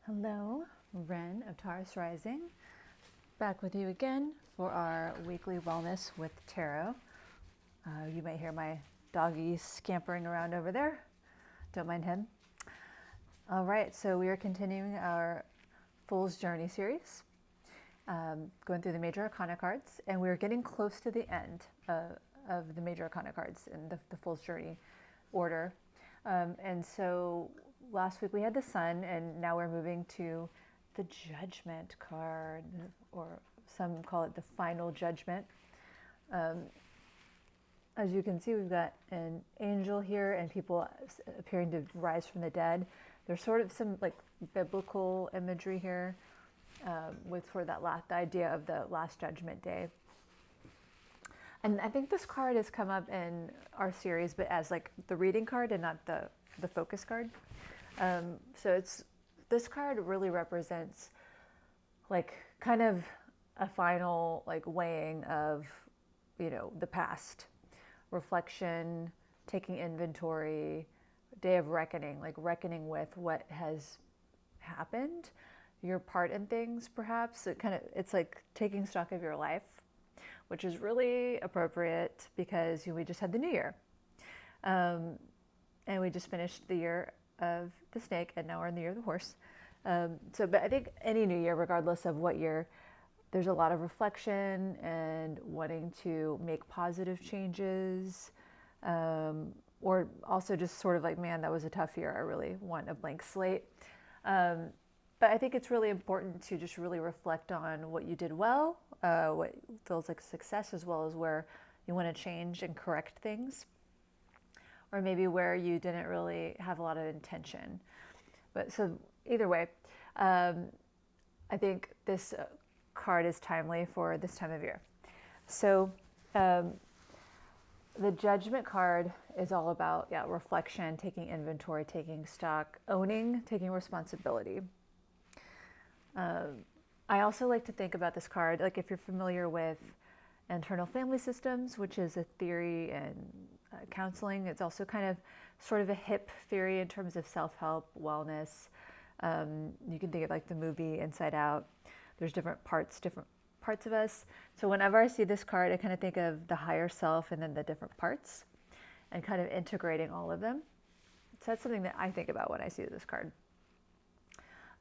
Hello, Ren of Taurus Rising, back with you again for our weekly Wellness with Tarot. You might hear my doggy scampering around over there. Don't mind him. All right, so we are continuing our Fool's Journey series, going through the Major Arcana cards, and we're getting close to the end of the Major Arcana cards in the Fool's Journey order. And so last week we had the Sun, and now we're moving to the Judgment card, or some call it the Final Judgment. As you can see, we've got an angel here and people appearing to rise from the dead. There's sort of some like biblical imagery here with for that the idea of the last judgment day. And I think this card has come up in our series, but as like the reading card and not the focus card. So this card really represents like kind of a final like weighing of, the past, reflection, taking inventory, day of reckoning, like reckoning with what has happened, your part in things perhaps. It's like taking stock of your life, which is really appropriate because we just had the new year. And we just finished the year of the snake, and now we're in the year of the horse. But I think any new year, regardless of what year, there's a lot of reflection and wanting to make positive changes, or also just sort of like, man, that was a tough year. I really want a blank slate. But I think it's really important to just really reflect on what you did well, what feels like success, as well as where you want to change and correct things, or maybe where you didn't really have a lot of intention. But so either way, I think this card is timely for this time of year. So the Judgment card is all about reflection, taking inventory, taking stock, owning, taking responsibility. I also like to think about this card, like if you're familiar with internal family systems, which is a theory in counseling. It's also kind of sort of a hip theory in terms of self-help, wellness. You can think of like the movie Inside Out. There's different parts of us. So whenever I see this card, I kind of think of the higher self and then the different parts and kind of integrating all of them. So that's something that I think about when I see this card.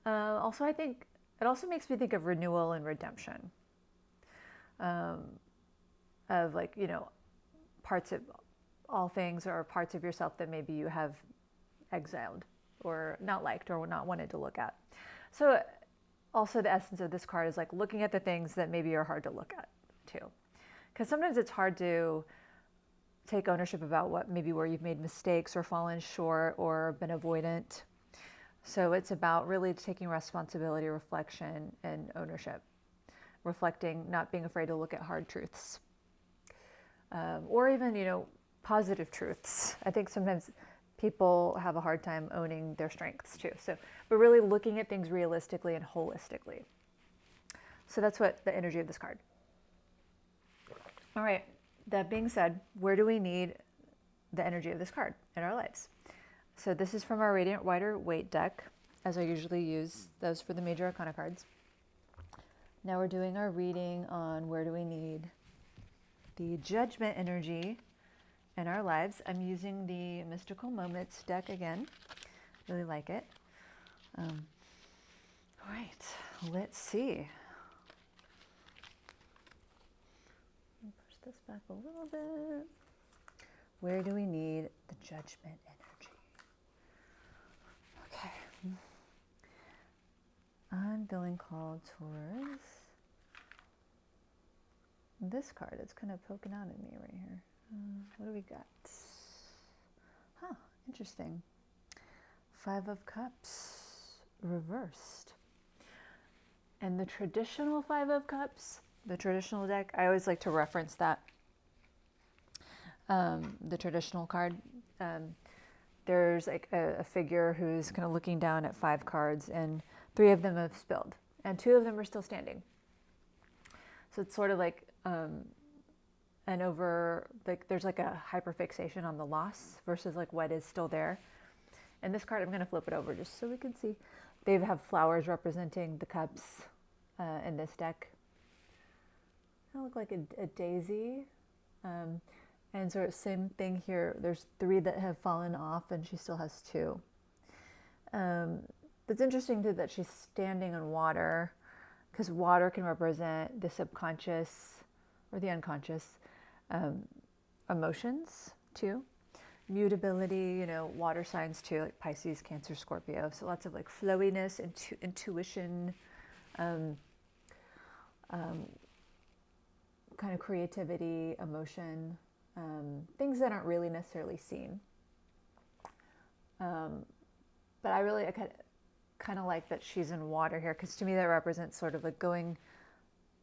Also, I think it also makes me think of renewal and redemption. Of like, parts of all things or parts of yourself that maybe you have exiled or not liked or not wanted to look at. So also the essence of this card is like looking at the things that maybe are hard to look at too. Because sometimes it's hard to take ownership about where you've made mistakes or fallen short or been avoidant. So it's about really taking responsibility, reflection, and ownership. Reflecting, not being afraid to look at hard truths. Or even, positive truths. I think sometimes people have a hard time owning their strengths too. But really looking at things realistically and holistically. So that's what the energy of this card. All right, that being said, where do we need the energy of this card in our lives? So this is from our Radiant Rider Waite deck, as I usually use those for the Major Arcana cards. Now we're doing our reading on where do we need the Judgment energy in our lives. I'm using the Mystical Moments deck again. Really like it. All right, let's see. Let me push this back a little bit. Where do we need the Judgment energy? Okay. I'm feeling called towards this card. It's kind of poking out at me right here. What do we got? Huh, interesting. 5 of Cups reversed. And the traditional 5 of Cups, the traditional deck, I always like to reference that. The traditional card. There's like a figure who's kind of looking down at 5 cards, and 3 of them have spilled, and 2 of them are still standing. So it's sort of like there's like a hyperfixation on the loss versus like what is still there. And this card, I'm going to flip it over just so we can see. They have flowers representing the cups in this deck. They look like a daisy. And sort of same thing here. There's 3 that have fallen off, and she still has 2. It's interesting too that she's standing on water, because water can represent the subconscious or the unconscious emotions too. Mutability, water signs too, like Pisces, Cancer, Scorpio. So lots of like flowiness, intuition, kind of creativity, emotion, things that aren't really necessarily seen. But I kind of like that she's in water here, because to me that represents sort of like going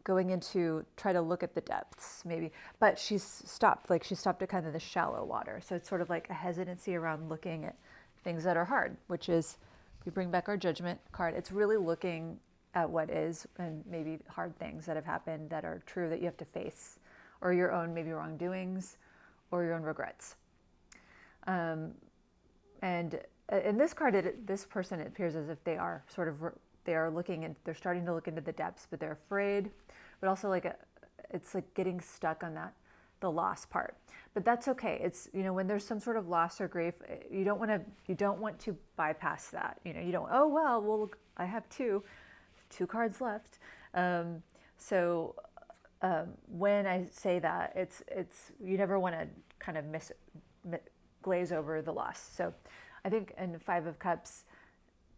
into, try to look at the depths maybe, but she's stopped at kind of the shallow water. So it's sort of like a hesitancy around looking at things that are hard, which is, if we bring back our Judgment card, it's really looking at what is, and maybe hard things that have happened that are true that you have to face, or your own maybe wrongdoings or your own regrets. And in this card, this person, it appears as if they are looking, and they're starting to look into the depths, but they're afraid, but also it's like getting stuck on the loss part. But that's okay. It's, when there's some sort of loss or grief, you don't want to bypass that. You don't, oh, well, I have two cards left. So when I say that, it's you never want to kind of glaze over the loss. So I think in 5 of Cups,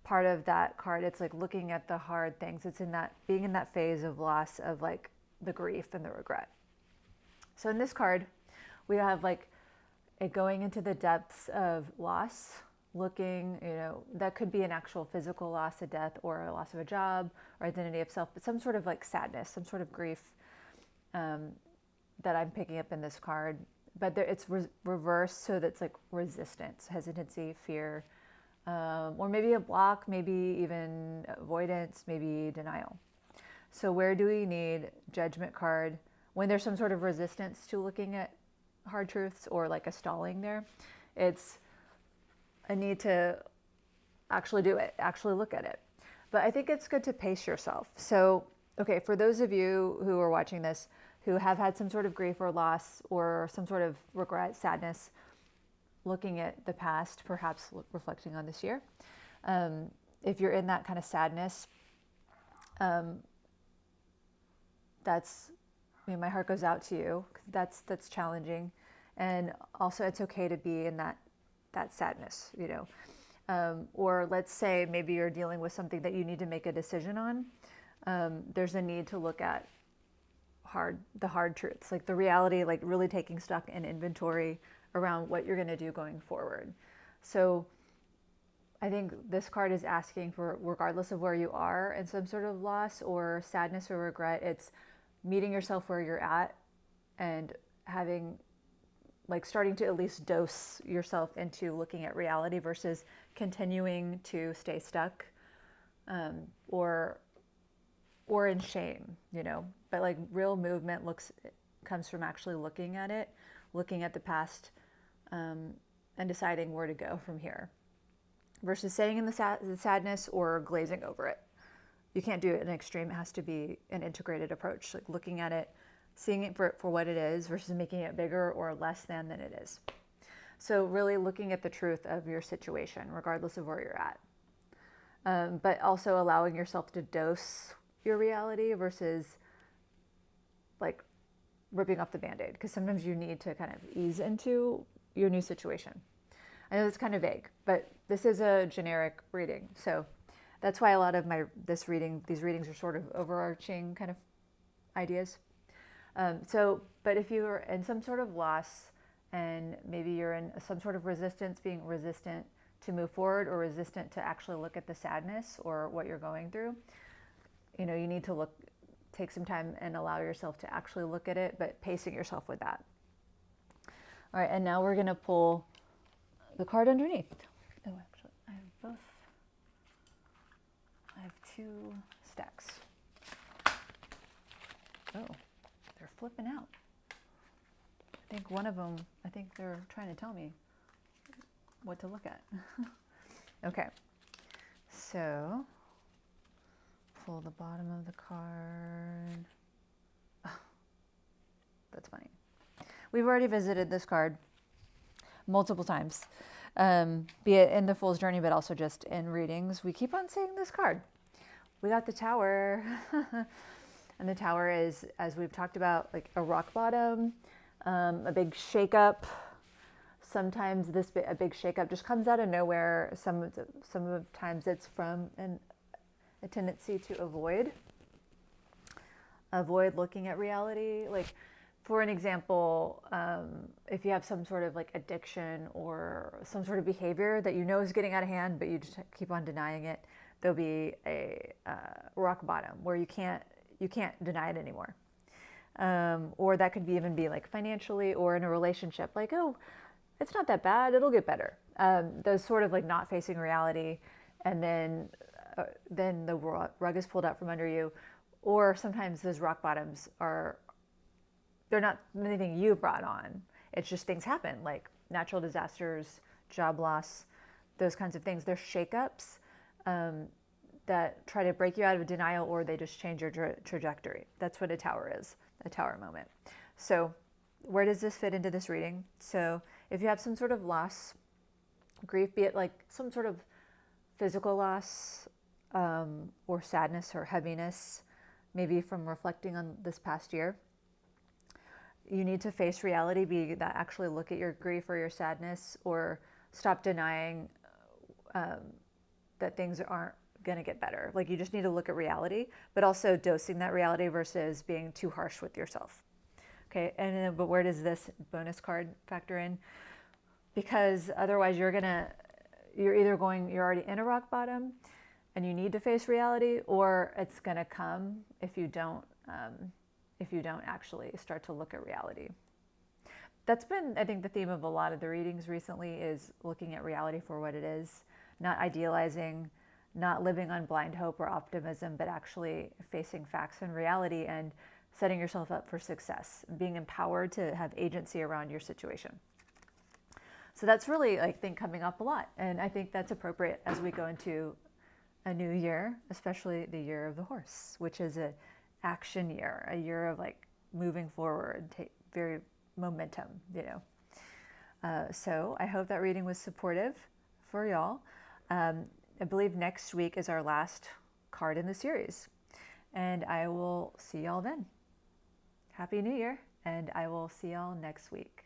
part of that card, it's like looking at the hard things. It's being in that phase of loss, of like the grief and the regret. So in this card, we have like it going into the depths of loss, looking, that could be an actual physical loss, a death, or a loss of a job, or identity of self, but some sort of like sadness, some sort of grief that I'm picking up in this card. But it's reversed, so that's like resistance, hesitancy, fear, or maybe a block, maybe even avoidance, maybe denial. So where do we need Judgment card when there's some sort of resistance to looking at hard truths, or like a stalling there? It's a need to actually do it, actually look at it. But I think it's good to pace yourself. So, okay, for those of you who are watching this, who have had some sort of grief or loss, or some sort of regret, sadness, looking at the past, perhaps reflecting on this year. If you're in that kind of sadness, my heart goes out to you, because that's challenging. And also it's okay to be in that sadness, or let's say maybe you're dealing with something that you need to make a decision on. There's a need to look at the hard truths, like the reality, like really taking stock and inventory around what you're going to do going forward. So I think this card is asking for, regardless of where you are in some sort of loss or sadness or regret, it's meeting yourself where you're at, and having, like, starting to at least dose yourself into looking at reality versus continuing to stay stuck, or in shame, but like real movement comes from actually looking at it, looking at the past, and deciding where to go from here, versus staying in the sadness or glazing over it. You can't do it in an extreme. It has to be an integrated approach, like looking at it, seeing it for what it is, versus making it bigger or less than it is. So really looking at the truth of your situation, regardless of where you're at, but also allowing yourself to dose your reality versus like ripping off the Band-Aid, because sometimes you need to kind of ease into your new situation. I know it's kind of vague, but this is a generic reading, so that's why a lot of these readings are sort of overarching kind of ideas. But if you are in some sort of loss, and maybe you're in some sort of resistance, being resistant to move forward, or resistant to actually look at the sadness or what you're going through, you need to take some time and allow yourself to actually look at it, but pacing yourself with that. All right, and now we're going to pull the card underneath. Oh, actually, I have 2 stacks. Oh, they're flipping out. I think one of them, they're trying to tell me what to look at. Okay, so pull the bottom of the card. Oh, that's funny. We've already visited this card multiple times, be it in the Fool's Journey, but also just in readings. We keep on seeing this card. We got the Tower. And the Tower is, as we've talked about, like a rock bottom, a big shakeup. Sometimes a big shakeup just comes out of nowhere. Some of the times it's from a tendency to avoid looking at reality. Like, for an example, if you have some sort of like addiction or some sort of behavior that you know is getting out of hand, but you just keep on denying it, there'll be a rock bottom where you can't deny it anymore. Or that could even be like financially or in a relationship, like, oh, it's not that bad, it'll get better. Those sort of like not facing reality, and then the rug is pulled out from under you. Or sometimes those rock bottoms they're not anything you brought on. It's just things happen, like natural disasters, job loss, those kinds of things. They're shakeups that try to break you out of denial, or they just change your trajectory. That's what a tower is, a tower moment. So where does this fit into this reading? So if you have some sort of loss, grief, be it like some sort of physical loss, or sadness or heaviness, maybe from reflecting on this past year, you need to face reality, be that actually look at your grief or your sadness, or stop denying that things aren't going to get better. Like, you just need to look at reality, but also dosing that reality versus being too harsh with yourself. Okay, and then, but where does this bonus card factor in? Because otherwise you're already in a rock bottom and you need to face reality, or it's going to come if you don't actually start to look at reality. That's been, I think, the theme of a lot of the readings recently, is looking at reality for what it is, not idealizing, not living on blind hope or optimism, but actually facing facts and reality and setting yourself up for success, being empowered to have agency around your situation. So that's really, I think, coming up a lot. And I think that's appropriate as we go into a new year, especially the year of the horse, which is an action year, a year of like moving forward, very momentum, So I hope that reading was supportive for y'all. I believe next week is our last card in the series, and I will see y'all then. Happy New Year, and I will see y'all next week.